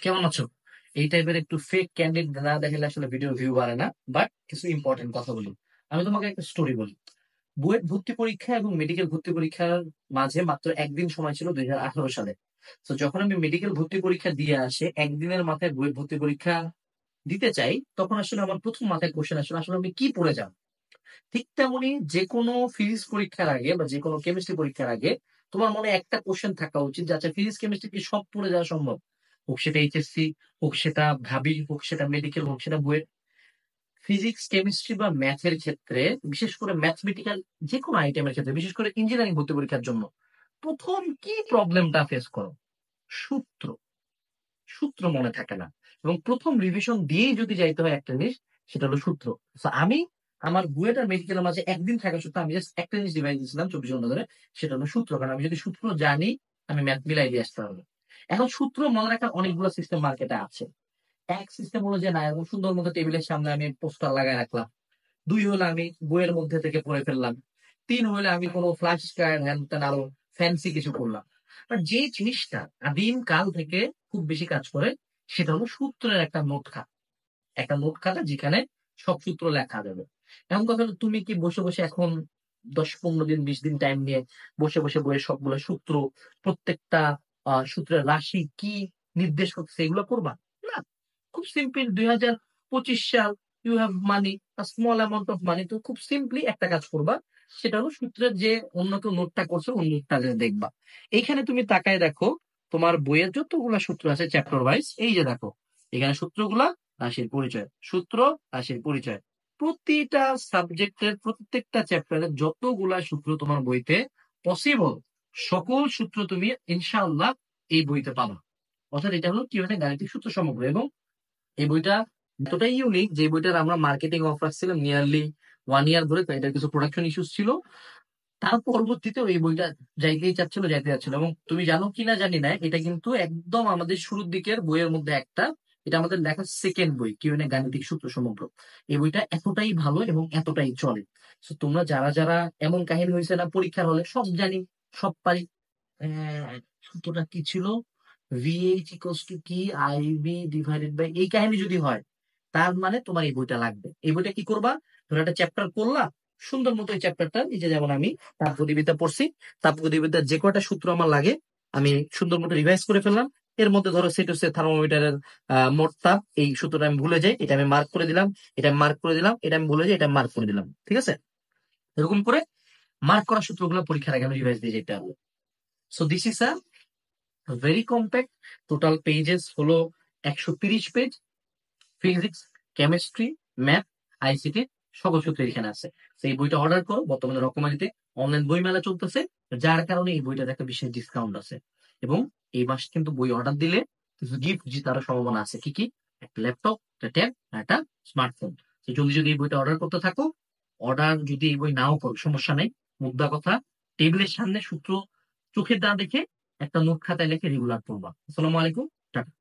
কেমন আছো? এই টাইপের একটু ফেক ক্যান্ডিডেট না দেখালে আসলে ভিডিও ভিউ বাড়ে না। বাট কিছু ইম্পর্টেন্ট কথা বলি। আমি তোমাকে একটা স্টোরি বলি। বুয়েট ভর্তি পরীক্ষা এবং মেডিকেল ভর্তি পরীক্ষার মাঝে মাত্র একদিন সময় ছিল 2018 সালে। তো যখন আমি মেডিকেল ভর্তি পরীক্ষা দিয়ে আসে একদিনের মাথায় বুয়েট ভর্তি পরীক্ষা দিতে চাই, তখন আসলে আমার প্রথম মাথায় কোশ্চেন আসলে আসলে আমি কি পড়ে যাব। ঠিক তেমনি যে কোনো ফিজিক্স পরীক্ষার আগে বা যে কোনো কেমিস্ট্রি পরীক্ষার আগে তোমার মনে একটা কোশ্চেন থাকা উচিত যে আচ্ছা ফিজিক্স কেমিস্ট্রি কি সব পড়ে যাওয়া সম্ভব? হোক সেটা এইচএসসি, হোক সেটা ভাবি, হোক সেটা মেডিকেল, হোক সেটা বুয়েট। ফিজিক্স কেমিস্ট্রি বা ম্যাথের ক্ষেত্রে, বিশেষ করে ম্যাথমেটিক্যাল যে কোনো আইটেমের ক্ষেত্রে, বিশেষ করে ইঞ্জিনিয়ারিং ভর্তি পরীক্ষার জন্য প্রথম কি প্রবলেমটা ফেস করো? সূত্র। সূত্র মনে থাকে না। এবং প্রথম রিভিশন দিয়েই যদি যাইতে হয় একটা জিনিস, সেটা হলো সূত্র। So, আমি আমার বুয়েট আর মেডিকেলের মাঝে একদিন থাকা সত্ত্বেও আমি জাস্ট একটা জিনিস ডিভাইস দিয়েছিলাম 24 ঘন্টা ধরে। সেটা হলো সূত্র, কারণ আমি যদি সূত্র জানি আমি ম্যাথ মিলাই দিয়ে আসতে পারবো। এখন সূত্র মনে রাখার অনেকগুলো সিস্টেম মার্কেটে আছে। এক সিস্টেম হলো যে না, এরকম সুন্দর মতো টেবিলের সামনে আমি পোস্টার লাগায় রাখলাম। দুই হলো আমি বইয়ের মধ্যে থেকে পড়ে ফেললাম। তিন হলে আমি কোনো ফ্ল্যাশ কার্ড হ্যান ত্যান আরো ফ্যান্সি কিছু করলাম। আর যে জিনিসটা আদিম কাল থেকে খুব বেশি কাজ করে, সেটা হলো সূত্রের একটা নোট খাতা। একটা নোট খাতা যেখানে সব সূত্র লেখা যাবে। এখন কথা হলো, তুমি কি বসে বসে এখন 10-15 দিন 20 দিন টাইম নিয়ে বসে বসে বইয়ের সবগুলো সূত্র, প্রত্যেকটা সূত্রের রাশি কি নির্দেশ করতেছে এগুলো করবা? না। খুব সিম্পল, 2025 সাল, you have money, small amount of money, তো খুব সিম্পলি একটা কাজ করবা। সেটা হলো সূত্রের যে অন্য কেউ নোটটা করছে ওই নোটটা দেখবা। এইখানে তুমি তাকায় দেখো, তোমার বইয়ের যতগুলা সূত্র আছে চ্যাপ্টার ওয়াইজ, এই যে দেখো এখানে সূত্রগুলা, রাশির পরিচয়, সূত্র, রাশির পরিচয়। প্রতিটা সাবজেক্টের প্রত্যেকটা চ্যাপ্টারের যতগুলা সূত্র তোমার বইতে পসিবল, সকল সূত্র তুমি ইনশাআল্লাহ এই বইতে পাবা। অর্থাৎ এটা হলো কি মানে গাণিতিক সূত্র সমগ্র। এবং এই বইটা এতটাই ইউনিক যে বইটার আমরা মার্কেটিং অফ রাখছিলাম নিয়ারলি 1 ইয়ার ধরে, তো এটার কিছু প্রোডাকশন ইস্যুস ছিল। তার পরবর্তীতেও এই বইটা যাইতেই চাচ্ছিল, যাইতে যাচ্ছিল। এবং তুমি জানো কিনা জানি না, এটা কিন্তু একদম আমাদের শুরুর দিকের বইয়ের মধ্যে একটা। এটা আমাদের লেখা সেকেন্ড বই, কি মানে গাণিতিক সূত্র সমগ্র। এই বইটা এতটাই ভালো এবং এতটাই চলে। তো তোমরা যারা যারা, এমন কাহিনী হয়েছে না পরীক্ষার হলে সব জানি, সব পারি, সূত্রটা কি ছিল, ভিএইচ ইকোয়াস টু কি, আইবি ডিভাইডেড বাই, এই কাহিনী যদি হয়, তার মানে তোমার এই বইটা লাগবে। এই বইটা কি করবা, ধরো একটা চ্যাপ্টার করলা, সুন্দর মতো এই চ্যাপ্টারটা, এই যে যেমন আমি তাপগতিবিদ্যা পড়ছি, তাপগতিবিদ্যার যে কয়টা সূত্র আমার লাগে আমি সুন্দর মতো রিভাইজ করে ফেললাম। এর মধ্যে ধরো সেট হচ্ছে থার্মোমিটারের মোট তাপ, এই সূত্রটা আমি ভুলে যাই, এটা আমি মার্ক করে দিলাম। এটা আমি মার্ক করে দিলাম, এটা আমি ভুলে যাই, এটা মার্ক করে দিলাম। ঠিক আছে? এরকম করে মার্ক করা সূত্রগুলো পরীক্ষার আগে আমি রিভাইজ দিয়ে যেতে হবে। So this is very compact. Total pages হলো 130 page. Physics, chemistry, math, ICT, সকল সূত্র এখানে আছে। তো এই বইটা অর্ডার করো, বর্তমানে রকমারিতে অনলাইন বই মেলা চলতেছে, যার কারণে এই বইটাতে একটা বিশেষ ডিসকাউন্ট আছে। এবং এই মাসে কিন্তু বই অর্ডার দিলে কিছু গিফট জেতার সম্ভাবনা আছে। কি কি? একটা ল্যাপটপ, একটা ট্যাব, একটা স্মার্টফোন। তো জলদি যদি এই বইটা অর্ডার করতে থাকো, অর্ডার যদি এই বই নাও করো সমস্যা নেই। মুদ্রা কথা, টেবিলের সামনে সূত্র চোখে না দেখে একটা নোট খাতায় লিখে রেগুলার পড়বা। আসসালামু আলাইকুম, টাটা।